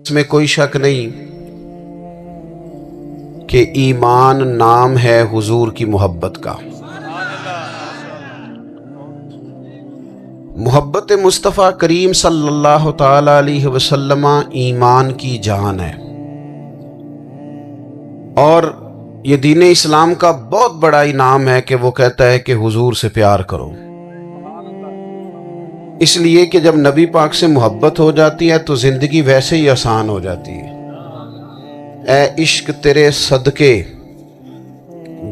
اس میں کوئی شک نہیں کہ ایمان نام ہے حضور کی محبت کا۔ محبت مصطفیٰ کریم صلی اللہ تعالی علیہ وسلم ایمان کی جان ہے، اور یہ دین اسلام کا بہت بڑا انعام ہے کہ وہ کہتا ہے کہ حضور سے پیار کرو، اس لیے کہ جب نبی پاک سے محبت ہو جاتی ہے تو زندگی ویسے ہی آسان ہو جاتی ہے۔ اے عشق تیرے صدقے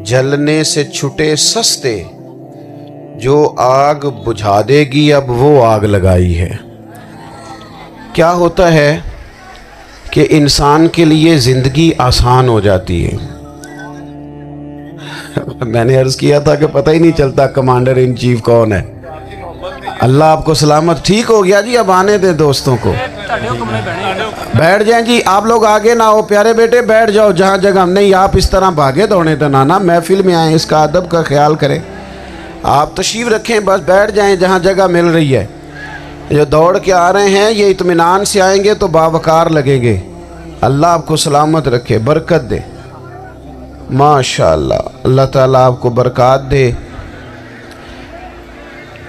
جلنے سے چھٹے سستے، جو آگ بجھا دے گی اب وہ آگ لگائی ہے۔ کیا ہوتا ہے کہ انسان کے لیے زندگی آسان ہو جاتی ہے۔ میں نے عرض کیا تھا کہ پتہ ہی نہیں چلتا کمانڈر ان چیف کون ہے۔ اللہ آپ کو سلامت، ٹھیک ہو گیا جی، اب آنے دیں دوستوں کو، بیٹھ جائیں جی، آپ لوگ آگے نہ ہو پیارے بیٹے، بیٹھ جاؤ جہاں جگہ نہیں، آپ اس طرح بھاگے دوڑے تو نانا، محفل میں آئیں، اس کا ادب کا خیال کریں، آپ تشریف رکھیں، بس بیٹھ جائیں جہاں جگہ مل رہی ہے۔ جو دوڑ کے آ رہے ہیں یہ اطمینان سے آئیں گے تو باوقار لگیں گے۔ اللہ آپ کو سلامت رکھے، برکت دے، ماشاءاللہ، اللہ تعالیٰ آپ کو برکات دے۔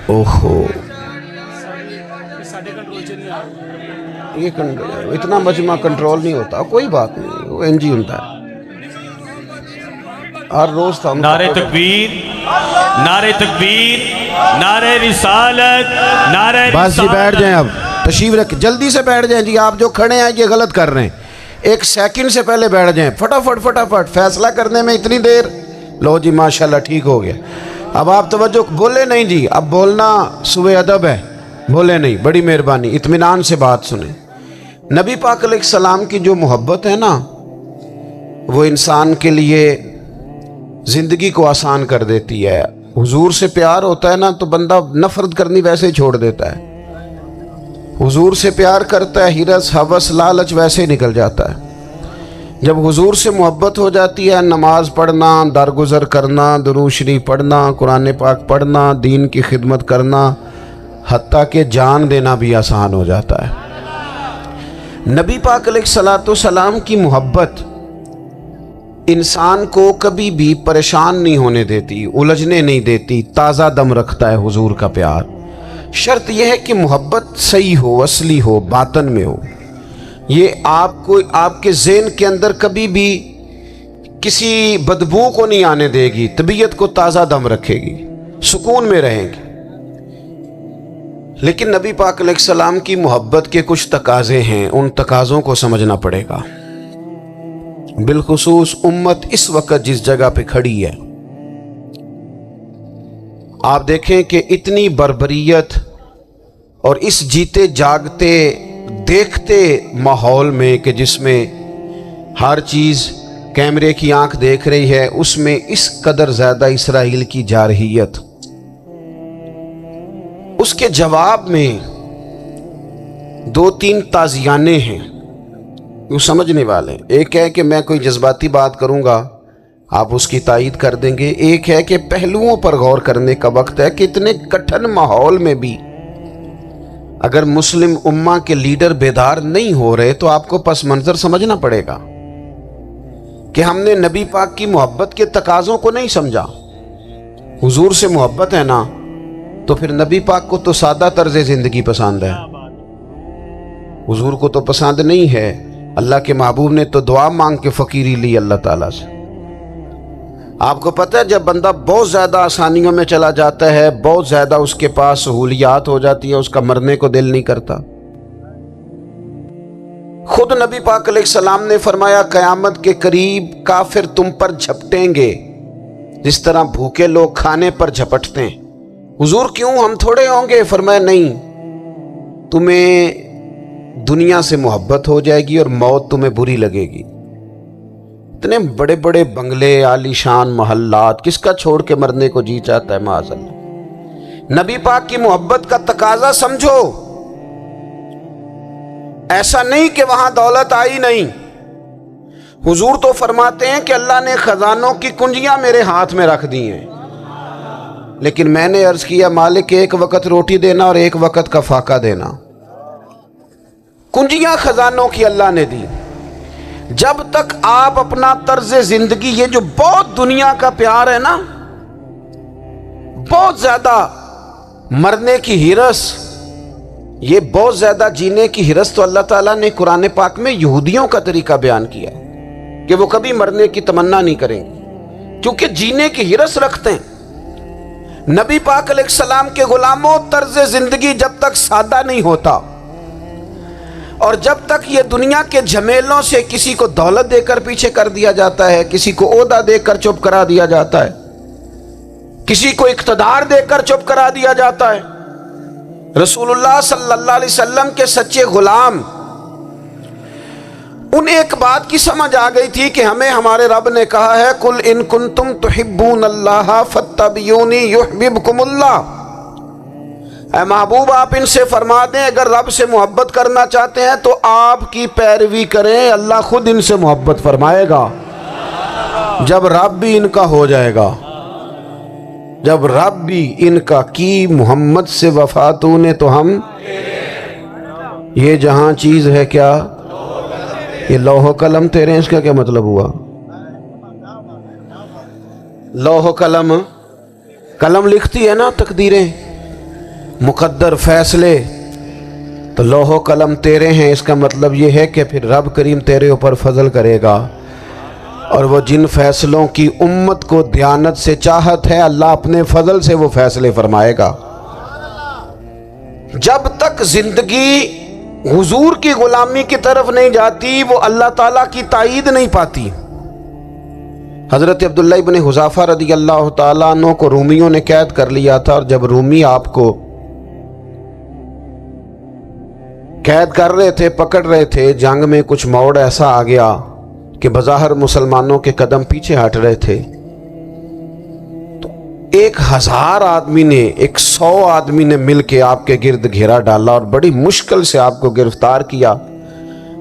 اوہو یہ اتنا مجمع کنٹرول نہیں ہوتا، کوئی بات نہیں، وہ انجی ہوتا ہے ہر روز تھا۔ نعرہ تکبیر، نعرہ تکبیر، نعرہ رسالت، نعرہ بس جی بیٹھ جائیں، اب تشریف رکھ، جلدی سے بیٹھ جائیں جی، آپ جو کھڑے ہیں یہ غلط کر رہے ہیں، ایک سیکنڈ سے پہلے بیٹھ جائیں، فٹافٹ فٹافٹ، فیصلہ کرنے میں اتنی دیر، لو جی ماشاءاللہ ٹھیک ہو گیا۔ اب آپ توجہ، بولے نہیں جی، اب بولنا سوء ادب ہے، بولے نہیں، بڑی مہربانی، اطمینان سے بات سنیں۔ نبی پاک علیہ السلام کی جو محبت ہے نا، وہ انسان کے لیے زندگی کو آسان کر دیتی ہے۔ حضور سے پیار ہوتا ہے نا تو بندہ نفرت کرنی ویسے ہی چھوڑ دیتا ہے، حضور سے پیار کرتا ہے، ہرس ہوس لالچ ویسے ہی نکل جاتا ہے۔ جب حضور سے محبت ہو جاتی ہے، نماز پڑھنا، درگزر کرنا، درود شریف پڑھنا، قرآن پاک پڑھنا، دین کی خدمت کرنا، حتیٰ کہ جان دینا بھی آسان ہو جاتا ہے۔ نبی پاک علیہ السلام کی محبت انسان کو کبھی بھی پریشان نہیں ہونے دیتی، الجھنے نہیں دیتی، تازہ دم رکھتا ہے حضور کا پیار۔ شرط یہ ہے کہ محبت صحیح ہو، اصلی ہو، باطن میں ہو۔ یہ آپ کے ذہن کے اندر کبھی بھی کسی بدبو کو نہیں آنے دے گی، طبیعت کو تازہ دم رکھے گی، سکون میں رہیں گے۔ لیکن نبی پاک علیہ السلام کی محبت کے کچھ تقاضے ہیں، ان تقاضوں کو سمجھنا پڑے گا، بالخصوص امت اس وقت جس جگہ پہ کھڑی ہے۔ آپ دیکھیں کہ اتنی بربریت اور اس جیتے جاگتے دیکھتے ماحول میں کہ جس میں ہر چیز کیمرے کی آنکھ دیکھ رہی ہے، اس میں اس قدر زیادہ اسرائیل کی جارحیت، اس کے جواب میں دو تین تازیانے ہیں وہ سمجھنے والے۔ ایک ہے کہ میں کوئی جذباتی بات کروں گا، آپ اس کی تائید کر دیں گے۔ ایک ہے کہ پہلوؤں پر غور کرنے کا وقت ہے کہ اتنے کٹھن ماحول میں بھی اگر مسلم امہ کے لیڈر بیدار نہیں ہو رہے تو آپ کو پس منظر سمجھنا پڑے گا کہ ہم نے نبی پاک کی محبت کے تقاضوں کو نہیں سمجھا۔ حضور سے محبت ہے نا تو پھر نبی پاک کو تو سادہ طرز زندگی پسند ہے، حضور کو تو پسند نہیں ہے۔ اللہ کے محبوب نے تو دعا مانگ کے فقیری لی اللہ تعالیٰ سے۔ آپ کو پتہ ہے جب بندہ بہت زیادہ آسانیوں میں چلا جاتا ہے، بہت زیادہ اس کے پاس سہولیات ہو جاتی ہیں، اس کا مرنے کو دل نہیں کرتا۔ خود نبی پاک علیہ السلام نے فرمایا قیامت کے قریب کافر تم پر جھپٹیں گے جس طرح بھوکے لوگ کھانے پر جھپٹتے ہیں۔ حضور کیوں، ہم تھوڑے ہوں گے؟ فرمایا نہیں، تمہیں دنیا سے محبت ہو جائے گی اور موت تمہیں بری لگے گی۔ اتنے بڑے بڑے بنگلے، عالی شان محلات، کس کا چھوڑ کے مرنے کو جی چاہتا ہے معاذ اللہ۔ نبی پاک کی محبت کا تقاضا سمجھو، ایسا نہیں کہ وہاں دولت آئی نہیں۔ حضور تو فرماتے ہیں کہ اللہ نے خزانوں کی کنجیاں میرے ہاتھ میں رکھ دی ہیں، لیکن میں نے عرض کیا مالک ایک وقت روٹی دینا اور ایک وقت کا فاقہ دینا۔ کنجیاں خزانوں کی اللہ نے دی. جب تک آپ اپنا طرز زندگی، یہ جو بہت دنیا کا پیار ہے نا، بہت زیادہ مرنے کی ہرس، یہ بہت زیادہ جینے کی ہرس، تو اللہ تعالیٰ نے قرآن پاک میں یہودیوں کا طریقہ بیان کیا کہ وہ کبھی مرنے کی تمنا نہیں کریں گے کیونکہ جینے کی ہرس رکھتے ہیں. نبی پاک علیہ السلام کے غلاموں، طرز زندگی جب تک سادہ نہیں ہوتا اور جب تک یہ دنیا کے جھمیلوں سے کسی کو دولت دے کر پیچھے کر دیا جاتا ہے، کسی کو عہدہ دے کر چپ کرا دیا جاتا ہے، کسی کو اقتدار دے کر چپ کرا دیا جاتا ہے، رسول اللہ صلی اللہ علیہ وسلم کے سچے غلام، انہیں ایک بات کی سمجھ آ گئی تھی کہ ہمیں ہمارے رب نے کہا ہے قُلْ إِن كُنتُمْ تُحِبُّونَ اللَّهَ فَاتَّبِعُونِي يُحْبِبْكُمُ اللَّهُ. اے محبوب آپ ان سے فرما دیں اگر رب سے محبت کرنا چاہتے ہیں تو آپ کی پیروی کریں، اللہ خود ان سے محبت فرمائے گا. جب رب بھی ان کا ہو جائے گا، جب رب بھی ان کا کی محمد سے وفا تو نے تو ہم، یہ جہاں چیز ہے کیا، یہ لوح و قلم تیرے، اس کا کیا مطلب ہوا؟ لوح و قلم، قلم لکھتی ہے نا تقدیریں، مقدر فیصلے، تو لوح و قلم تیرے ہیں، اس کا مطلب یہ ہے کہ پھر رب کریم تیرے اوپر فضل کرے گا، اور وہ جن فیصلوں کی امت کو دیانت سے چاہت ہے اللہ اپنے فضل سے وہ فیصلے فرمائے گا. جب تک زندگی حضور کی غلامی کی طرف نہیں جاتی وہ اللہ تعالیٰ کی تائید نہیں پاتی. حضرت عبداللہ ابن حذافہ رضی اللہ تعالیٰ عنہ کو رومیوں نے قید کر لیا تھا، اور جب رومی آپ کو قید کر رہے تھے، پکڑ رہے تھے، جنگ میں کچھ موڑ ایسا آ گیا کہ بظاہر مسلمانوں کے قدم پیچھے ہٹ رہے تھے، تو 1000 آدمی نے، 100 آدمی نے مل کے آپ کے گرد گھیرا ڈالا اور بڑی مشکل سے آپ کو گرفتار کیا.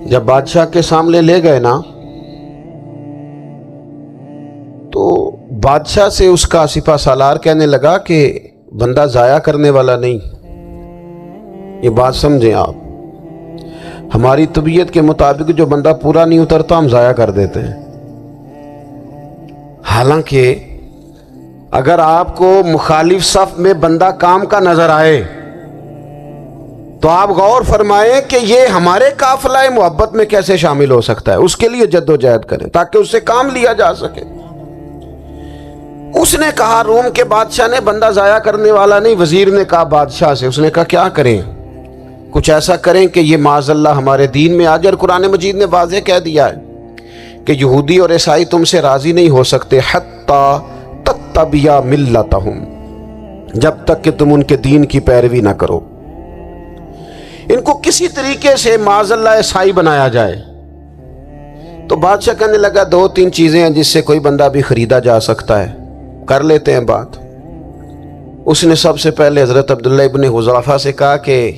جب بادشاہ کے سامنے لے گئے نا تو بادشاہ سے اس کا سپہ سالار کہنے لگا کہ بندہ ضائع کرنے والا نہیں. یہ بات سمجھیں آپ، ہماری طبیعت کے مطابق جو بندہ پورا نہیں اترتا ہم ضائع کر دیتے ہیں. حالانکہ اگر آپ کو مخالف صف میں بندہ کام کا نظر آئے تو آپ غور فرمائیں کہ یہ ہمارے قافلہ محبت میں کیسے شامل ہو سکتا ہے، اس کے لیے جد و جہد کریں تاکہ اس سے کام لیا جا سکے. اس نے کہا، روم کے بادشاہ نے، بندہ ضائع کرنے والا نہیں. وزیر نے کہا بادشاہ سے، اس نے کہا کیا کریں، کچھ ایسا کریں کہ یہ معاذ اللہ ہمارے دین میں آ جائے. اور قرآن مجید نے واضح کہہ دیا ہے کہ یہودی اور عیسائی تم سے راضی نہیں ہو سکتے حتی تتبع ملتہم، جب تک کہ تم ان کے دین کی پیروی نہ کرو. ان کو کسی طریقے سے معاذ اللہ عیسائی بنایا جائے. تو بادشاہ کہنے لگا 2-3 چیزیں ہیں جس سے کوئی بندہ بھی خریدا جا سکتا ہے، کر لیتے ہیں بات. اس نے سب سے پہلے حضرت عبداللہ ابن حذافہ سے کہا کہ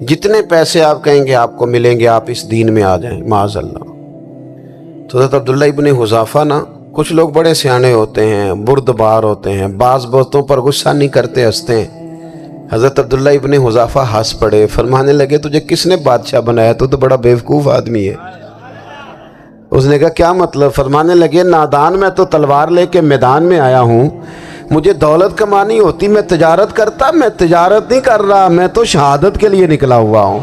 جتنے پیسے آپ کہیں گے آپ کو ملیں گے، آپ اس دین میں آ جائیں معاذ اللہ. تو حضرت عبداللہ ابن حذافہ نا، کچھ لوگ بڑے سیانے ہوتے ہیں، بردبار ہوتے ہیں، بعض باتوں پر غصہ نہیں کرتے، ہنستے ہیں. حضرت عبداللہ ابن حذافہ ہنس پڑے، فرمانے لگے تجھے کس نے بادشاہ بنایا، تو بڑا بیوقوف آدمی ہے. اس نے کہا کیا مطلب؟ فرمانے لگے نادان، میں تو تلوار لے کے میدان میں آیا ہوں، مجھے دولت کمانی ہوتی میں تجارت کرتا، میں تجارت نہیں کر رہا، میں تو شہادت کے لیے نکلا ہوا ہوں،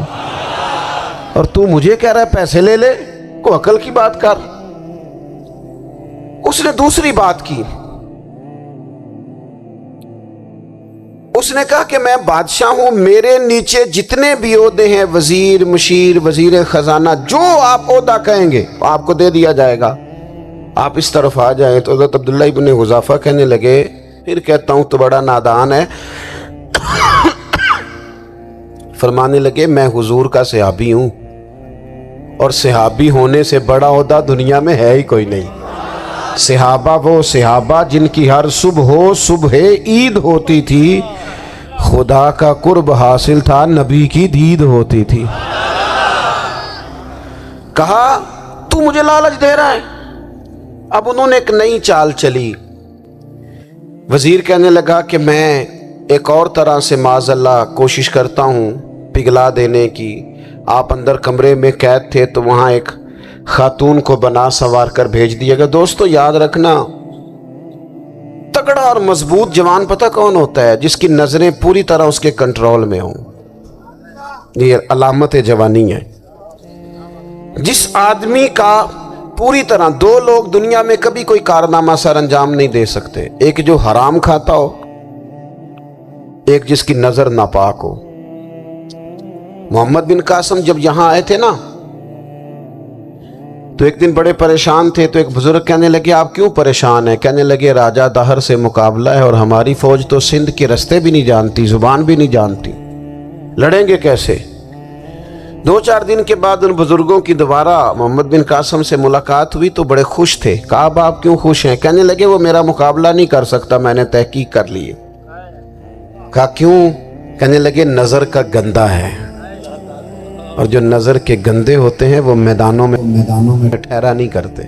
اور تو مجھے کہہ رہا ہے پیسے لے لے، کو عقل کی بات کر. اس نے دوسری بات کی، اس نے کہا کہ میں بادشاہ ہوں، میرے نیچے جتنے بھی عہدے ہیں، وزیر، مشیر، وزیر خزانہ، جو آپ عہدہ کہیں گے آپ کو دے دیا جائے گا، آپ اس طرف آ جائیں. تو حضرت عبداللہ ابن حذافہ کہنے لگے پھر کہتا ہوں تو بڑا نادان ہے. فرمانے لگے میں حضور کا صحابی ہوں، اور صحابی ہونے سے بڑا عہدہ دنیا میں ہے ہی کوئی نہیں. صحابہ وہ صحابہ جن کی ہر صبح عید ہوتی تھی، خدا کا قرب حاصل تھا، نبی کی دید ہوتی تھی. کہا تو مجھے لالچ دے رہا ہے. اب انہوں نے ایک نئی چال چلی. وزیر کہنے لگا کہ میں ایک اور طرح سے معاذ اللہ کوشش کرتا ہوں پگھلا دینے کی. آپ اندر کمرے میں قید تھے تو وہاں ایک خاتون کو بنا سنوار کر بھیج دیا گیا۔ دوستو یاد رکھنا، تگڑا اور مضبوط جوان پتہ کون ہوتا ہے؟ جس کی نظریں پوری طرح اس کے کنٹرول میں ہوں۔ یہ علامت جوانی ہے۔ جس آدمی کا پوری طرح، دو لوگ دنیا میں کبھی کوئی کارنامہ سر انجام نہیں دے سکتے، ایک جو حرام کھاتا ہو، ایک جس کی نظر ناپاک ہو۔ محمد بن قاسم جب یہاں آئے تھے نا تو ایک دن بڑے پریشان تھے، تو ایک بزرگ کہنے لگے آپ کیوں پریشان ہیں؟ کہنے لگے راجہ دہر سے مقابلہ ہے اور ہماری فوج تو سندھ کے رستے بھی نہیں جانتی، زبان بھی نہیں جانتی، لڑیں گے کیسے؟ 2-4 دن کے بعد ان بزرگوں کی دوبارہ محمد بن قاسم سے ملاقات ہوئی تو بڑے خوش تھے۔ کہا اب آپ کیوں خوش ہیں؟ کہنے لگے وہ میرا مقابلہ نہیں کر سکتا، میں نے تحقیق کر لی ہے۔ کہا کیوں؟ کہنے لگے نظر کا گندہ ہے، اور جو نظر کے گندے ہوتے ہیں وہ میدانوں میں ٹھہرا نہیں کرتے۔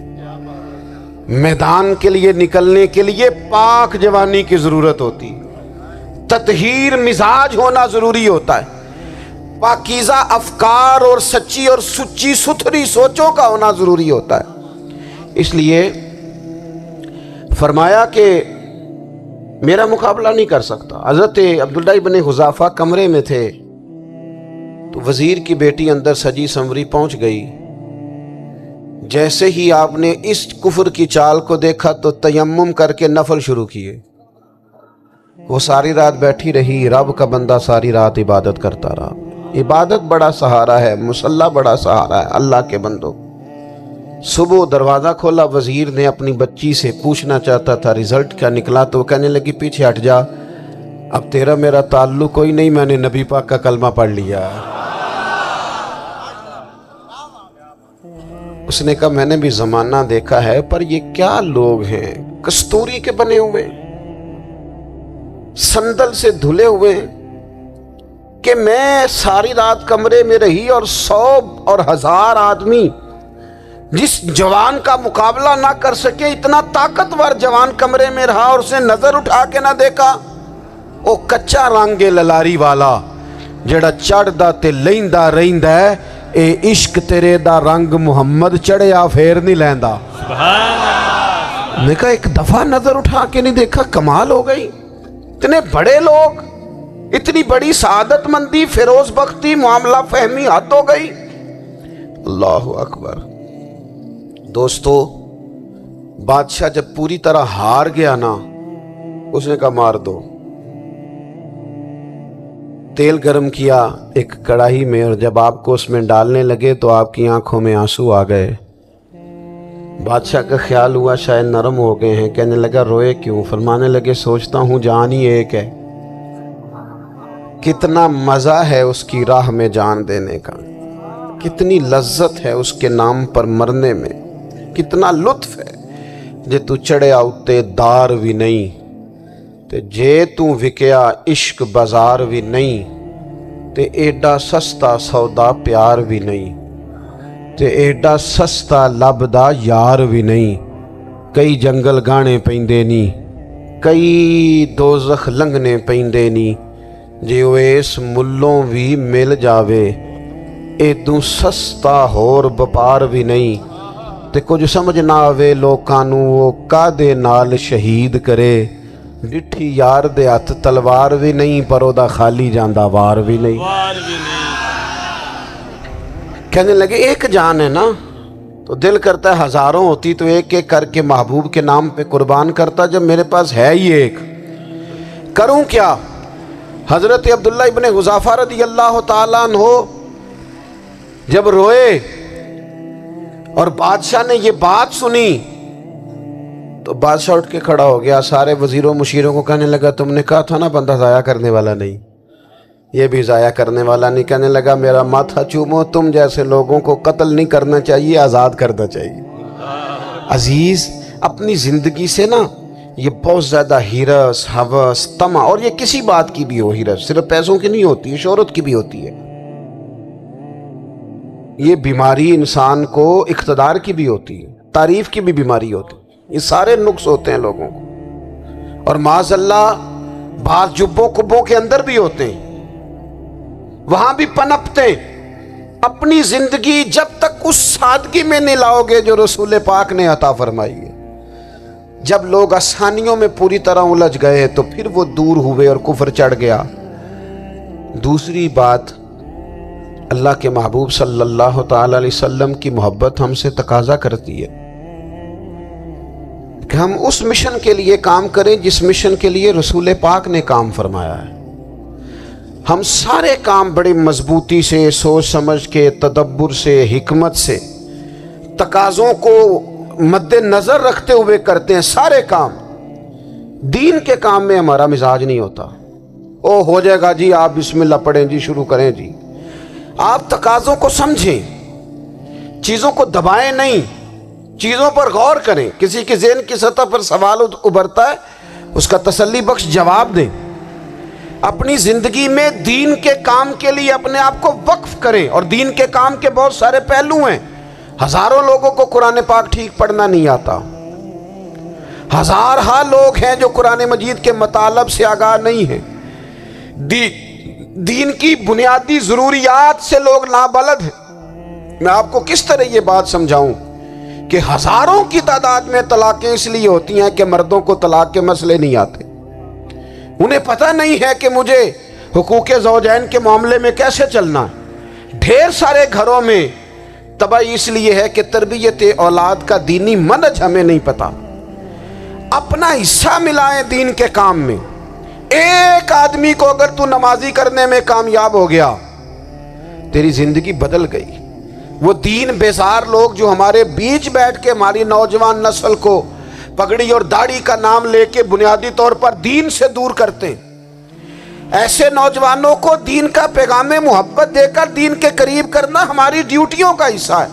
میدان کے لیے نکلنے کے لیے پاک جوانی کی ضرورت ہوتی، تطہیر مزاج ہونا ضروری ہوتا ہے، پاکیزہ افکار اور سچی اور سچی ستھری سوچوں کا ہونا ضروری ہوتا ہے۔ اس لیے فرمایا کہ میرا مقابلہ نہیں کر سکتا۔ حضرت عبداللہ ابن حذافہ کمرے میں تھے تو وزیر کی بیٹی اندر سجی سنوری پہنچ گئی۔ جیسے ہی آپ نے اس کفر کی چال کو دیکھا تو تیمم کر کے نفل شروع کیے۔ وہ ساری رات بیٹھی رہی، رب کا بندہ ساری رات عبادت کرتا رہا۔ عبادت بڑا سہارا ہے، مصلی بڑا سہارا ہے اللہ کے بندوں۔ صبح دروازہ کھولا، وزیر نے اپنی بچی سے پوچھنا چاہتا تھا رزلٹ کیا نکلا، تو وہ کہنے لگی پیچھے ہٹ جا، اب تیرا میرا تعلق کوئی نہیں، میں نے نبی پاک کا کلمہ پڑھ لیا۔ اس نے کہا میں نے بھی زمانہ دیکھا ہے، پر یہ کیا لوگ ہیں، کستوری کے بنے ہوئے، سندل سے دھلے ہوئے، کہ میں ساری رات کمرے میں رہی اور 100 اور 1000 آدمی جس جوان کا مقابلہ نہ کر سکے، اتنا طاقتور جوان کمرے میں رہا اور اسے نظر اٹھا کے نہ دیکھا۔ او کچا رنگ للاری والا جڑا چڑھدا تے لیندا رہندا ہے، اے عشق تیرے دا رنگ محمد چڑھیا پھر نہیں لیندا۔ میں کہا ایک دفعہ نظر اٹھا کے نہیں دیکھا، کمال ہو گئی۔ اتنے بڑے لوگ، اتنی بڑی سعادت مندی، فیروز بختی، معاملہ فہمی حد ہو گئی۔ اللہ اکبر۔ دوستو بادشاہ جب پوری طرح ہار گیا نا، اس نے کہا مار دو۔ تیل گرم کیا ایک کڑاہی میں، اور جب آپ کو اس میں ڈالنے لگے تو آپ کی آنکھوں میں آنسو آ گئے۔ بادشاہ کا خیال ہوا شاید نرم ہو گئے ہیں، کہنے لگا روئے کیوں؟ فرمانے لگے سوچتا ہوں جان ہی ایک ہے، کتنا مزہ ہے اس کی راہ میں جان دینے کا، کتنی لذت ہے اس کے نام پر مرنے میں، کتنا لطف ہے۔ جے تو چڑھیا اتے دار بھی نہیں تے جے تو وکیا عشق بازار بھی نہیں، تے ایڈا سستا سودا پیار بھی نہیں، تے ایڈا سستا لبدا یار بھی نہیں۔ کئی جنگل گانے پیندے نی، کئی دوزخ لنگنے پیندے نی، جے اویس ملوں بھی مل جاوے ایدوں سستا ہور بپار بھی نہیں۔ تے کچھ سمجھ نہ آوے لوکاں نوں وہ کادے نال شہید کرے، ڈٹھی یار دے ہاتھ تلوار بھی نہیں، پر او دا خالی جاندہ وار بھی نہیں۔ کہنے لگے ایک جان ہے نا، تو دل کرتا ہے ہزاروں ہوتی تو ایک ایک کر کے محبوب کے نام پہ قربان کرتا، جب میرے پاس ہے ہی ایک، کروں کیا؟ حضرت عبداللہ ابن حذافہ رضی اللہ تعالیٰ عنہ جب روئے اور بادشاہ نے یہ بات سنی تو بادشاہ اٹھ کے کھڑا ہو گیا، سارے وزیروں مشیروں کو کہنے لگا تم نے کہا تھا نا بندہ ضائع کرنے والا نہیں، یہ بھی ضائع کرنے والا نہیں۔ کہنے لگا میرا ماتھا چومو، تم جیسے لوگوں کو قتل نہیں کرنا چاہیے، آزاد کرنا چاہیے۔ عزیز اپنی زندگی سے نا یہ بہت زیادہ ہرس، ہوس، طمع، اور یہ کسی بات کی بھی ہو، ہرس صرف پیسوں کی نہیں ہوتی ہے، شہرت کی بھی ہوتی ہے، یہ بیماری انسان کو اقتدار کی بھی ہوتی ہے، تعریف کی بھی بیماری ہوتی ہے، یہ سارے نقص ہوتے ہیں لوگوں کو، اور معاذ اللہ بعض جبوں کبوں کے اندر بھی ہوتے ہیں، وہاں بھی پنپتے ہیں۔ اپنی زندگی جب تک اس سادگی میں نہیں لاؤ گے جو رسول پاک نے عطا فرمائی ہے. جب لوگ آسانیوں میں پوری طرح الجھ گئے تو پھر وہ دور ہوئے اور کفر چڑھ گیا. دوسری بات، اللہ کے محبوب صلی اللہ تعالی علیہ وسلم کی محبت ہم سے تقاضا کرتی ہے کہ ہم اس مشن کے لیے کام کریں جس مشن کے لیے رسول پاک نے کام فرمایا ہے. ہم سارے کام بڑی مضبوطی سے، سوچ سمجھ کے، تدبر سے، حکمت سے، تقاضوں کو مد نظر رکھتے ہوئے کرتے ہیں. سارے کام. دین کے کام میں ہمارا مزاج نہیں ہوتا. او ہو جائے گا جی، آپ بسم اللہ پڑھیں جی، شروع کریں جی. آپ تقاضوں کو سمجھیں، چیزوں کو دبائیں نہیں، چیزوں پر غور کریں. کسی کے ذہن کی سطح پر سوال ابھرتا ہے، اس کا تسلی بخش جواب دیں. اپنی زندگی میں دین کے کام کے لیے اپنے آپ کو وقف کریں. اور دین کے کام کے بہت سارے پہلو ہیں. ہزاروں لوگوں کو قرآن پاک ٹھیک پڑھنا نہیں آتا. ہزارہا لوگ ہیں جو قرآن مجید کے مطالب سے آگاہ نہیں ہیں. دین کی بنیادی ضروریات سے لوگ نابلد ہیں. میں آپ کو کس طرح یہ بات سمجھاؤں کہ ہزاروں کی تعداد میں طلاقیں اس لیے ہوتی ہیں کہ مردوں کو طلاق کے مسئلے نہیں آتے. انہیں پتہ نہیں ہے کہ مجھے حقوق زوجین کے معاملے میں کیسے چلنا ہے. ڈھیر سارے گھروں میں تباہی اس لیے ہے کہ تربیت اولاد کا دینی منہج ہمیں نہیں پتا. اپنا حصہ ملائیں دین کے کام میں. ایک آدمی کو اگر تو نمازی کرنے میں کامیاب ہو گیا، تیری زندگی بدل گئی. وہ دین بیزار لوگ جو ہمارے بیچ بیٹھ کے ہماری نوجوان نسل کو پگڑی اور داڑھی کا نام لے کے بنیادی طور پر دین سے دور کرتے ہیں، ایسے نوجوانوں کو دین کا پیغام محبت دے کر دین کے قریب کرنا ہماری ڈیوٹیوں کا حصہ ہے.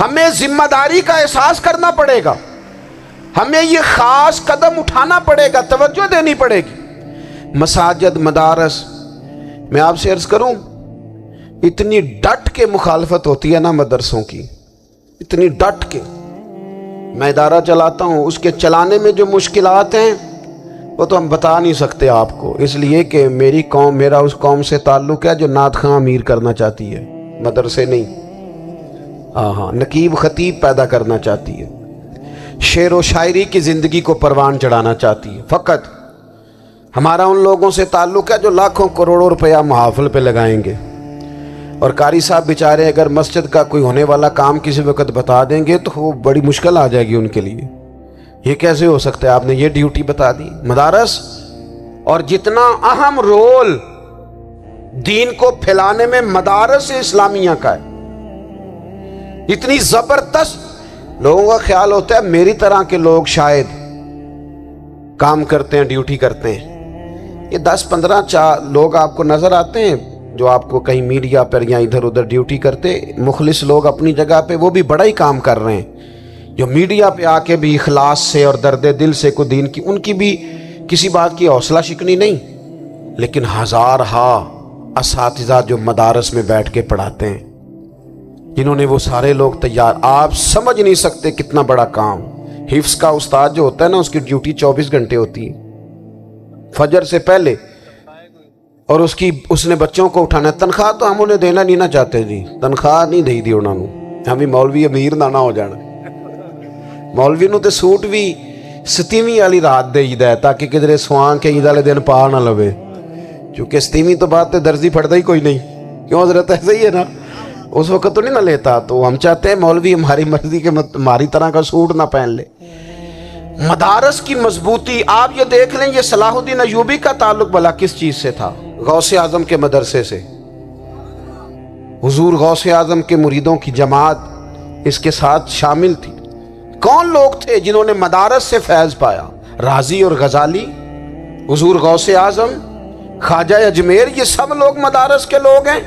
ہمیں ذمہ داری کا احساس کرنا پڑے گا. ہمیں یہ خاص قدم اٹھانا پڑے گا، توجہ دینی پڑے گی. مساجد، مدارس، میں آپ سے عرض کروں، اتنی ڈٹ کے مخالفت ہوتی ہے نا مدرسوں کی، اتنی ڈٹ کے. میں ادارہ چلاتا ہوں، اس کے چلانے میں جو مشکلات ہیں وہ تو ہم بتا نہیں سکتے آپ کو، اس لیے کہ میری قوم، میرا اس قوم سے تعلق ہے جو نعت خواں امیر کرنا چاہتی ہے، مدرسے نہیں. ہاں، نقیب خطیب پیدا کرنا چاہتی ہے، شعر و شاعری کی زندگی کو پروان چڑھانا چاہتی ہے. فقط ہمارا ان لوگوں سے تعلق ہے جو لاکھوں کروڑوں روپیہ محافل پہ لگائیں گے. اور قاری صاحب بیچارے اگر مسجد کا کوئی ہونے والا کام کسی وقت بتا دیں گے تو وہ بڑی مشکل آ جائے گی ان کے لیے. یہ کیسے ہو سکتا ہے، آپ نے یہ ڈیوٹی بتا دی. مدارس اور جتنا اہم رول دین کو پھیلانے میں مدارس اسلامیہ کا ہے، اتنی زبردست. لوگوں کا خیال ہوتا ہے میری طرح کے لوگ شاید کام کرتے ہیں، ڈیوٹی کرتے ہیں. یہ 10-15 لوگ آپ کو نظر آتے ہیں جو آپ کو کہیں میڈیا پر یا ادھر ادھر ڈیوٹی کرتے. مخلص لوگ اپنی جگہ پہ وہ بھی بڑا ہی کام کر رہے ہیں، جو میڈیا پہ آ کے بھی اخلاص سے اور درد دل سے کو دین کی، ان کی بھی کسی بات کی حوصلہ شکنی نہیں. لیکن ہزارہا اساتذہ جو مدارس میں بیٹھ کے پڑھاتے ہیں، جنہوں نے وہ سارے لوگ تیار، آپ سمجھ نہیں سکتے کتنا بڑا کام. حفظ کا استاد جو ہوتا ہے نا، اس کی ڈیوٹی 24 گھنٹے ہوتی ہے فجر سے پہلے، اور اس نے بچوں کو اٹھانا ہے. تنخواہ تو ہم انہیں دینا نہیں نہ چاہتے جی، تنخواہ نہیں دئی دی انہوں نے. ہمیں مولوی امیر نہ ہو جانا. مولوی نو تے سوٹ بھی 27ویں والی رات دے ہی ہے تاکہ کدھر سوان کے عید والے دن پا نہ لوے، کیونکہ 27ویں تو بعد تے درزی پھڑتا ہی کوئی نہیں. کیوں حضرت؟ ایسے ہی ہے نا، اس وقت تو نہیں نہ لیتا. تو ہم چاہتے ہیں مولوی ہماری مرضی کے ہماری طرح کا سوٹ نہ پہن لے. مدارس کی مضبوطی آپ یہ دیکھ لیں، یہ صلاح الدین ایوبی کا تعلق بھلا کس چیز سے تھا؟ غوث اعظم کے مدرسے سے. حضور غوث اعظم کے مریدوں کی جماعت اس کے ساتھ شامل تھی. کون لوگ تھے جنہوں نے مدارس سے فیض پایا؟ رازی اور غزالی، حضور غوث اعظم، خواجہ اجمیر، یہ سب لوگ مدارس کے لوگ ہیں.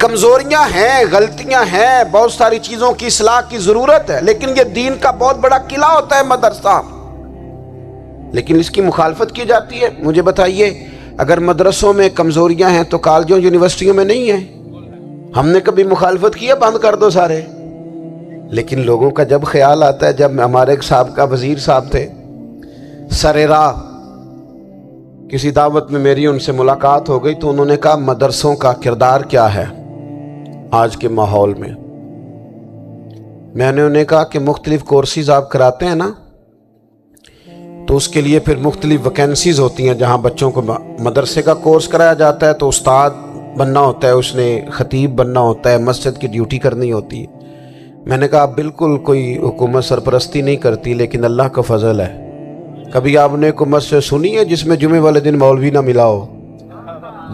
کمزوریاں ہیں، غلطیاں ہیں، بہت ساری چیزوں کی اصلاح کی ضرورت ہے، لیکن یہ دین کا بہت بڑا قلعہ ہوتا ہے مدرسہ. لیکن اس کی مخالفت کی جاتی ہے. مجھے بتائیے، اگر مدرسوں میں کمزوریاں ہیں تو کالجوں یونیورسٹیوں میں نہیں ہیں؟ ہم نے کبھی مخالفت کی ہے بند کر دو سارے؟ لیکن لوگوں کا جب خیال آتا ہے، جب ہمارے ایک سابقہ وزیر صاحب تھے سر راہ، کسی دعوت میں میری ان سے ملاقات ہو گئی تو انہوں نے کہا مدرسوں کا کردار کیا ہے؟ آج کے ماحول میں نے انہیں کہا کہ مختلف کورسز آپ کراتے ہیں نا، تو اس کے لیے پھر مختلف ویکینسیز ہوتی ہیں. جہاں بچوں کو مدرسے کا کورس کرایا جاتا ہے تو استاد بننا ہوتا ہے، اس نے خطیب بننا ہوتا ہے، مسجد کی ڈیوٹی کرنی ہوتی ہے. میں نے کہا آپ بالکل کوئی حکومت سرپرستی نہیں کرتی، لیکن اللہ کا فضل ہے. کبھی آپ نے کوئی مسجد سنی ہے جس میں جمعے والے دن مولوی نہ ملا ہو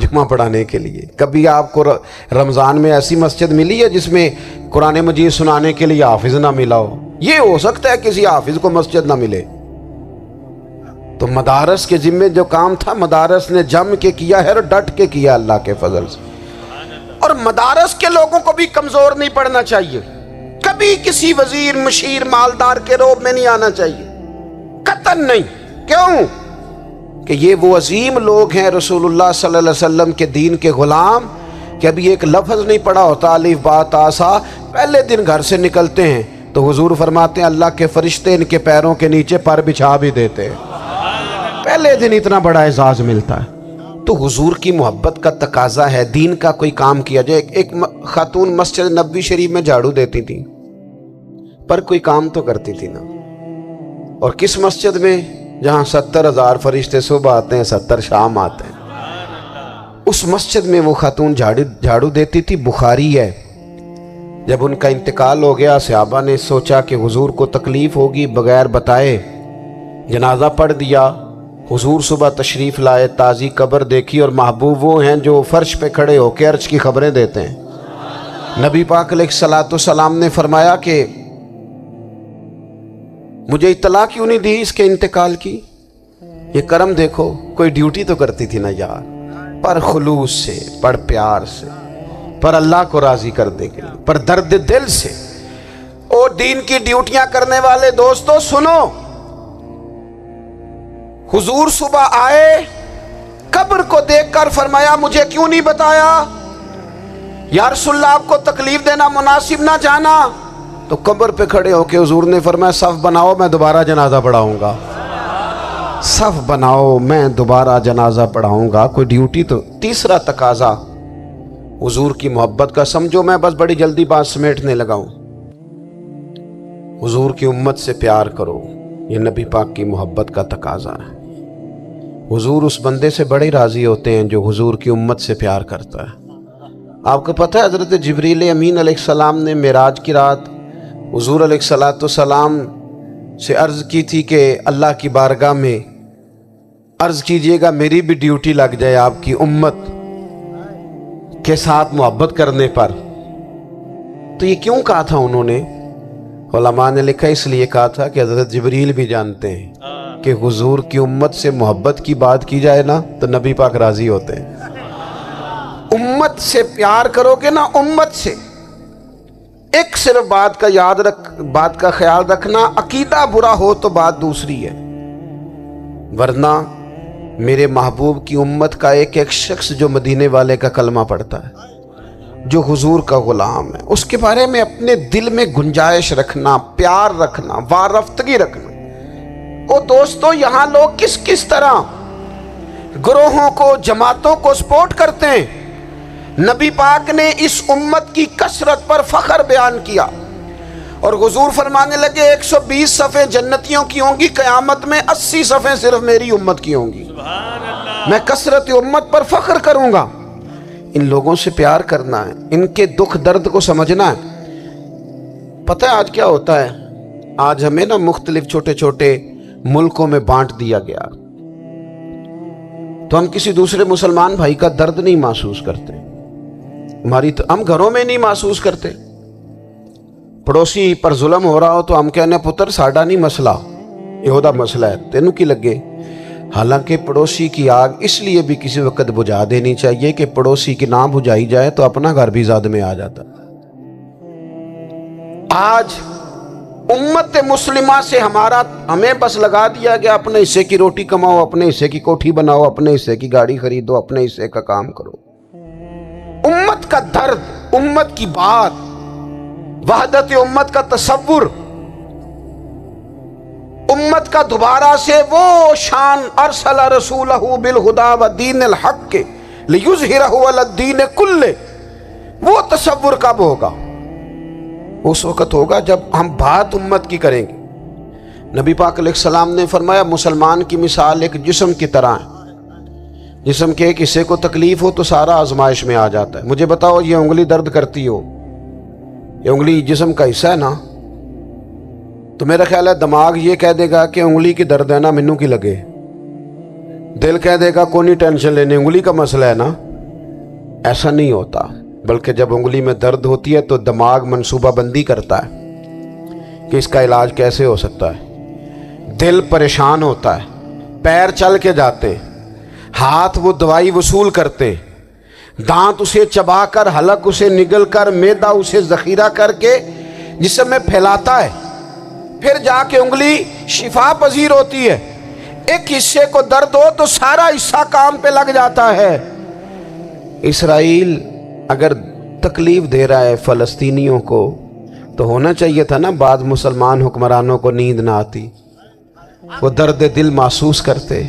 جمعہ پڑھانے کے لیے؟ کبھی آپ کو رمضان میں ایسی مسجد ملی ہے جس میں قرآن مجید سنانے کے لیے حافظ نہ ملا ہو؟ یہ ہو سکتا ہے کسی حافظ کو مسجد نہ ملے. تو مدارس کے ذمے جو کام تھا مدارس نے جم کے کیا ہے اور ڈٹ کے کیا اللہ کے فضل سے. اور مدارس کے لوگوں کو بھی کمزور نہیں پڑنا چاہیے، کبھی کسی وزیر مشیر مالدار کے روب میں نہیں آنا چاہیے، قطعاً نہیں. کیوں کہ یہ وہ عظیم لوگ ہیں رسول اللہ صلی اللہ علیہ وسلم کے دین کے غلام، کہ ابھی ایک لفظ نہیں پڑا ہوتا الف با تا سا، پہلے دن گھر سے نکلتے ہیں تو حضور فرماتے ہیں اللہ کے فرشتے ان کے پیروں کے نیچے پر بچھا بھی دیتے ہیں. پہلے دن اتنا بڑا اعزاز ملتا ہے. تو حضور کی محبت کا تقاضا ہے دین کا کوئی کام کیا جائے. ایک خاتون مسجد نبوی شریف میں جھاڑو دیتی تھی پر کوئی کام تو کرتی تھی نا. اور کس مسجد میں؟ جہاں 70,000 فرشتے صبح آتے ہیں 70 شام آتے ہیں. اس مسجد میں وہ خاتون جھاڑو دیتی تھی. بخاری ہے، جب ان کا انتقال ہو گیا صحابہ نے سوچا کہ حضور کو تکلیف ہوگی، بغیر بتائے جنازہ پڑھ دیا. حضور صبح تشریف لائے، تازی قبر دیکھی، اور محبوب وہ ہیں جو فرش پہ کھڑے ہو کے عرش کی خبریں دیتے ہیں. نبی پاک علیہ الصلوۃ والسلام نے فرمایا کہ مجھے اطلاع کیوں نہیں دی اس کے انتقال کی؟ یہ کرم دیکھو، کوئی ڈیوٹی تو کرتی تھی نا یار، پر خلوص سے، پر پیار سے، پر اللہ کو راضی کرنے کے لیے، پر درد دل سے. اور دین کی ڈیوٹیاں کرنے والے دوستو سنو، حضور صبح آئے، قبر کو دیکھ کر فرمایا مجھے کیوں نہیں بتایا؟ یا رسول اللہ آپ کو تکلیف دینا مناسب نہ جانا؟ تو قبر پہ کھڑے ہو کے حضور نے فرمایا صف بناؤ میں دوبارہ جنازہ پڑھاؤں گا. صف بناؤ میں دوبارہ جنازہ پڑھاؤں گا. کوئی ڈیوٹی تو. تیسرا تقاضا حضور کی محبت کا، سمجھو میں بس بڑی جلدی بات سمیٹنے لگا ہوں. حضور کی امت سے پیار کرو، یہ نبی پاک کی محبت کا تقاضا ہے. حضور اس بندے سے بڑے راضی ہوتے ہیں جو حضور کی امت سے پیار کرتا ہے. آپ کو پتہ ہے حضرت جبریل امین علیہ السلام نے معراج کی رات حضور علیہ الصلوۃ والسلام سے عرض کی تھی کہ اللہ کی بارگاہ میں عرض کیجئے گا میری بھی ڈیوٹی لگ جائے آپ کی امت کے ساتھ محبت کرنے پر. تو یہ کیوں کہا تھا انہوں نے؟ علماء نے لکھا اس لیے کہا تھا کہ حضرت جبریل بھی جانتے ہیں کہ حضور کی امت سے محبت کی بات کی جائے نا تو نبی پاک راضی ہوتے ہیں. امت سے پیار کرو گے نا، امت سے. ایک صرف بات کا خیال رکھنا، عقیدہ برا ہو تو بات دوسری ہے، ورنہ میرے محبوب کی امت کا ایک ایک شخص جو مدینے والے کا کلمہ پڑھتا ہے، جو حضور کا غلام ہے، اس کے بارے میں اپنے دل میں گنجائش رکھنا، پیار رکھنا، وارفتگی رکھنا. او دوستو یہاں لوگ کس طرح گروہوں کو، جماعتوں کو سپورٹ کرتے ہیں. نبی پاک نے اس امت کی کثرت پر فخر بیان کیا اور حضور فرمانے لگے 120 صفیں جنتیوں کی ہوں گی، قیامت میں 80 صفیں صرف میری امت کی ہوں گی. میں کثرت امت پر فخر کروں گا. ان لوگوں سے پیار کرنا ہے، ان کے دکھ درد کو سمجھنا ہے. پتہ ہے آج کیا ہوتا ہے؟ آج ہمیں نا مختلف چھوٹے چھوٹے ملکوں میں بانٹ دیا گیا تو ہم کسی دوسرے مسلمان بھائی کا درد نہیں محسوس کرتے. ہم گھروں میں نہیں محسوس کرتے. پڑوسی پر ظلم ہو رہا ہو تو ہم کہنے پتر ساڈا نہیں مسئلہ، یہ مسئلہ ہے، تینوں کی لگے. حالانکہ پڑوسی کی آگ اس لیے بھی کسی وقت بجھا دینی چاہیے کہ پڑوسی کی نہ بجھائی جائے تو اپنا گھر بھی زاد میں آ جاتا. آج امت مسلمہ سے ہمیں بس لگا دیا گیا اپنے حصے کی روٹی کماؤ، اپنے حصے کی کوٹھی بناؤ، اپنے حصے کی گاڑی خریدو، اپنے حصے کا کام کرو. امت کا درد، امت کی بات، وحدت امت کا تصور، امت کا دوبارہ سے وہ شان ارسل رسولہ بالہدی ودین الحق لیظہرہ علی الدین کلہ، وہ تصور کب ہوگا؟ اس وقت ہوگا جب ہم بات امت کی کریں گے۔ نبی پاک علیہ السلام نے فرمایا مسلمان کی مثال ایک جسم کی طرح ہے، جسم کے ایک حصے کو تکلیف ہو تو سارا آزمائش میں آ جاتا ہے۔ مجھے بتاؤ یہ انگلی درد کرتی ہو، یہ انگلی جسم کا حصہ ہے نا، تو میرا خیال ہے دماغ یہ کہہ دے گا کہ انگلی کی درد ہے نا مینوں کی لگے، دل کہہ دے گا کوئی نہیں ٹینشن لینے، انگلی کا مسئلہ ہے نا۔ ایسا نہیں ہوتا، بلکہ جب انگلی میں درد ہوتی ہے تو دماغ منصوبہ بندی کرتا ہے کہ اس کا علاج کیسے ہو سکتا ہے، دل پریشان ہوتا ہے، پیر چل کے جاتے، ہاتھ وہ دوائی وصول کرتے، دانت اسے چبا کر، حلق اسے نگل کر، معدہ اسے ذخیرہ کر کے جسم میں پھیلاتا ہے، پھر جا کے انگلی شفا پذیر ہوتی ہے۔ ایک حصے کو درد ہو تو سارا حصہ کام پہ لگ جاتا ہے۔ اسرائیل اگر تکلیف دے رہا ہے فلسطینیوں کو تو ہونا چاہیے تھا نا بعض مسلمان حکمرانوں کو نیند نہ آتی، وہ درد دل محسوس کرتے،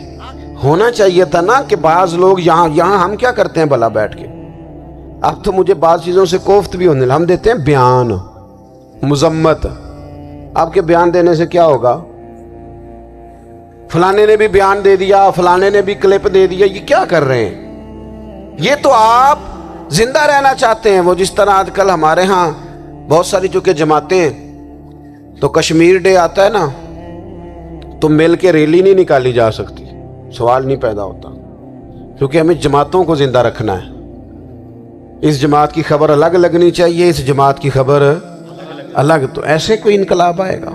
ہونا چاہیے تھا نا کہ بعض لوگ یہاں ہم کیا کرتے ہیں بھلا بیٹھ کے، اب تو مجھے بعض چیزوں سے کوفت بھی ہونے لگا، ہم دیتے ہیں بیان مذمت، آپ کے بیان دینے سے کیا ہوگا؟ فلانے نے بھی بیان دے دیا، فلانے نے بھی کلپ دے دیا، یہ کیا کر رہے ہیں؟ یہ تو آپ زندہ رہنا چاہتے ہیں، وہ جس طرح آج کل ہمارے ہاں بہت ساری چونکہ جماعتیں ہیں تو کشمیر ڈے آتا ہے نا تو مل کے ریلی نہیں نکالی جا سکتی، سوال نہیں پیدا ہوتا، کیونکہ ہمیں جماعتوں کو زندہ رکھنا ہے۔ اس جماعت کی خبر الگ لگنی چاہیے، اس جماعت کی خبر الگ، تو ایسے کوئی انقلاب آئے گا؟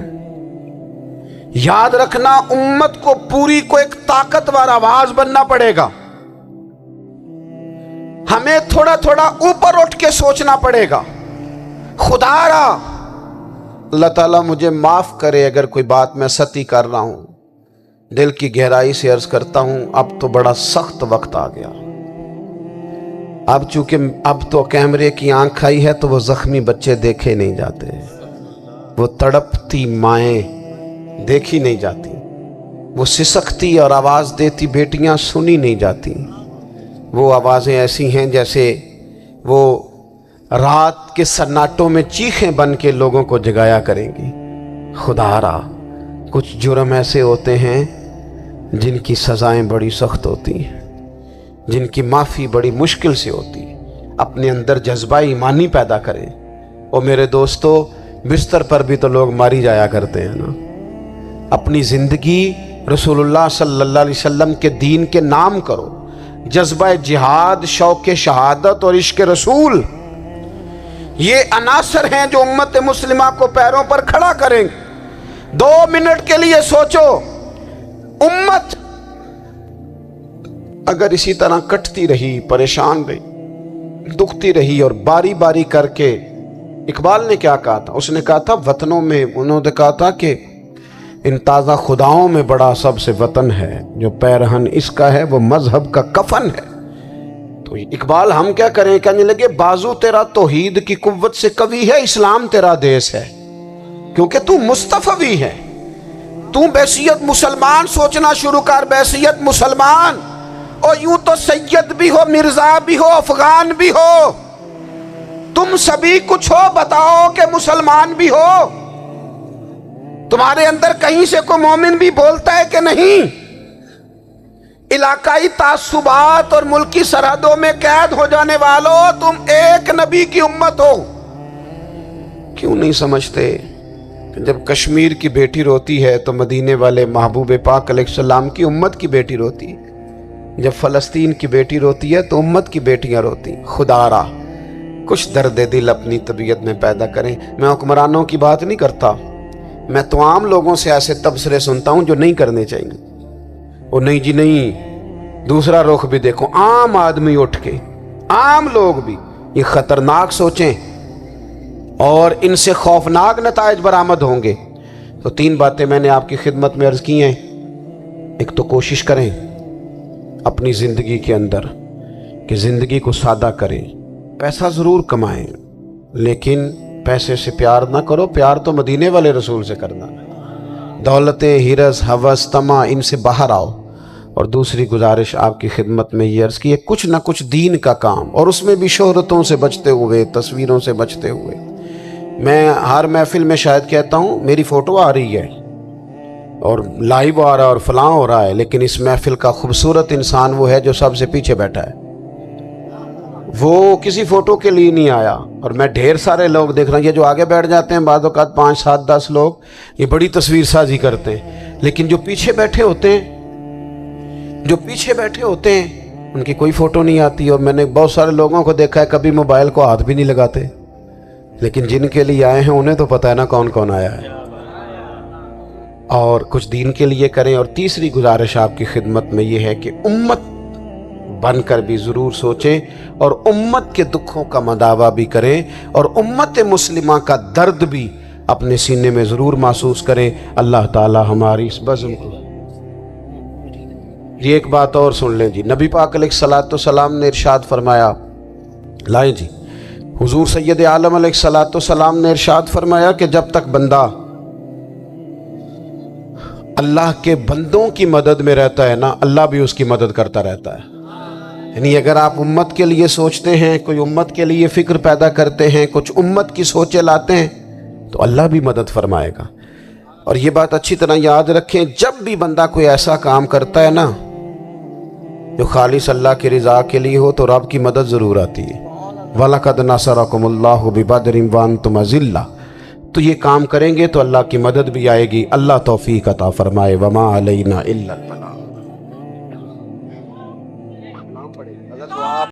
یاد رکھنا امت کو پوری کو ایک طاقتور آواز بننا پڑے گا، ہمیں تھوڑا تھوڑا اوپر اٹھ کے سوچنا پڑے گا۔ خدا را اللہ تعالیٰ مجھے معاف کرے اگر کوئی بات میں ستی کر رہا ہوں، دل کی گہرائی سے عرض کرتا ہوں اب تو بڑا سخت وقت آ گیا، اب چونکہ اب تو کیمرے کی آنکھ آئی ہے تو وہ زخمی بچے دیکھے نہیں جاتے، وہ تڑپتی مائیں دیکھی نہیں جاتی، وہ سسکتی اور آواز دیتی بیٹیاں سنی نہیں جاتی، وہ آوازیں ایسی ہیں جیسے وہ رات کے سناٹوں میں چیخیں بن کے لوگوں کو جگایا کریں گی۔ خدا را کچھ جرم ایسے ہوتے ہیں جن کی سزائیں بڑی سخت ہوتی ہیں، جن کی معافی بڑی مشکل سے ہوتی ہے۔ اپنے اندر جذبہ ایمانی پیدا کریں۔ اور میرے دوستو بستر پر بھی تو لوگ ماری جایا کرتے ہیں نا، اپنی زندگی رسول اللہ صلی اللہ علیہ وسلم کے دین کے نام کرو، جذبہ جہاد، شوق شہادت اور عشق رسول، یہ عناصر ہیں جو امت مسلمہ کو پیروں پر کھڑا کریں گے۔ 2 منٹ کے لیے سوچو، امت اگر اسی طرح کٹتی رہی، پریشان رہی، دکھتی رہی اور باری باری کر کے، اقبال نے کیا کہا تھا؟ اس نے کہا تھا وطنوں میں، انہوں نے کہا تھا کہ ان تازہ خداؤں میں بڑا سب سے وطن ہے، جو پیرہن اس کا ہے وہ مذہب کا کفن ہے۔ تو اقبال ہم کیا کریں؟ کہنے لگے بازو تیرا توحید کی قوت سے قوی ہے، اسلام تیرا دیس ہے، کیونکہ تو مصطفی ہے، تو بحیثیت مسلمان سوچنا شروع کر، بحیثیت مسلمان، اور یوں تو سید بھی ہو، مرزا بھی ہو، افغان بھی ہو، تم سبھی کچھ ہو، بتاؤ کہ مسلمان بھی ہو، تمہارے اندر کہیں سے کوئی مومن بھی بولتا ہے کہ نہیں؟ علاقائی تعصبات اور ملکی سرحدوں میں قید ہو جانے والوں، تم ایک نبی کی امت ہو۔ کیوں نہیں سمجھتے کہ جب کشمیر کی بیٹی روتی ہے تو مدینے والے محبوب پاک علیہ السلام کی امت کی بیٹی روتی ہے، جب فلسطین کی بیٹی روتی ہے تو امت کی بیٹیاں روتی ہیں۔ خدا را کچھ درد دل اپنی طبیعت میں پیدا کریں۔ میں حکمرانوں کی بات نہیں کرتا، میں تو عام لوگوں سے ایسے تبصرے سنتا ہوں جو نہیں کرنے چاہیے۔ اور نہیں جی نہیں، دوسرا رخ بھی دیکھو، عام آدمی اٹھ کے، عام لوگ بھی یہ خطرناک سوچیں اور ان سے خوفناک نتائج برآمد ہوں گے۔ تو 3 باتیں میں نے آپ کی خدمت میں عرض کی ہیں۔ ایک تو کوشش کریں اپنی زندگی کے اندر کہ زندگی کو سادہ کریں، پیسہ ضرور کمائیں لیکن پیسے سے پیار نہ کرو، پیار تو مدینے والے رسول سے کرنا۔ دولتیں، ہرس، ہوس، طمع، ان سے باہر آؤ اور دوسری گزارش آپ کی خدمت میں یہ عرض کی ہے، کچھ نہ کچھ دین کا کام، اور اس میں بھی شہرتوں سے بچتے ہوئے، تصویروں سے بچتے ہوئے۔ میں ہر محفل میں شاید کہتا ہوں میری فوٹو آ رہی ہے اور لائیو آ رہا ہے اور فلاں ہو رہا ہے، لیکن اس محفل کا خوبصورت انسان وہ ہے جو سب سے پیچھے بیٹھا ہے، وہ کسی فوٹو کے لیے نہیں آیا۔ اور میں ڈھیر سارے لوگ دیکھ رہا ہوں، یہ جو آگے بیٹھ جاتے ہیں بعض اوقات 5 7 10 لوگ، یہ بڑی تصویر سازی کرتے ہیں، لیکن جو پیچھے بیٹھے ہوتے ہیں ان کی کوئی فوٹو نہیں آتی۔ اور میں نے بہت سارے لوگوں کو دیکھا ہے کبھی موبائل کو ہاتھ بھی نہیں لگاتے، لیکن جن کے لیے آئے ہیں انہیں تو پتہ ہے نا کون کون آیا ہے۔ اور کچھ دین کے لیے کریں۔ اور تیسری گزارش آپ کی خدمت میں یہ ہے کہ امت بن کر بھی ضرور سوچیں اور امت کے دکھوں کا مداوع بھی کریں، اور امت مسلمہ کا درد بھی اپنے سینے میں ضرور محسوس کریں۔ اللہ تعالی ہماری اس بزم کو۔ یہ ایک بات اور سن لیں جی، نبی پاک علیہ الصلوۃ والسلام نے ارشاد فرمایا، لائیں جی، حضور سید عالم علیہ الصلوۃ والسلام نے ارشاد فرمایا کہ جب تک بندہ اللہ کے بندوں کی مدد میں رہتا ہے نا، اللہ بھی اس کی مدد کرتا رہتا ہے۔ یعنی اگر آپ امت کے لیے سوچتے ہیں، کوئی امت کے لیے فکر پیدا کرتے ہیں، کچھ امت کی سوچیں لاتے ہیں، تو اللہ بھی مدد فرمائے گا۔ اور یہ بات اچھی طرح یاد رکھیں، جب بھی بندہ کوئی ایسا کام کرتا ہے نا جو خالص اللہ کی رضا کے لیے ہو، تو رب کی مدد ضرور آتی ہے۔ وَلَقَدْ نَصَرَكُمُ اللَّهُ بِبَدْرٍ وَأَنْتُمْ أَذِلَّةٌ، تو یہ کام کریں گے تو اللہ کی مدد بھی آئے گی۔ اللہ توفیق عطا فرمائے۔ وَمَا عَلَيْنَا إِلَّا الْبَلَاغُ۔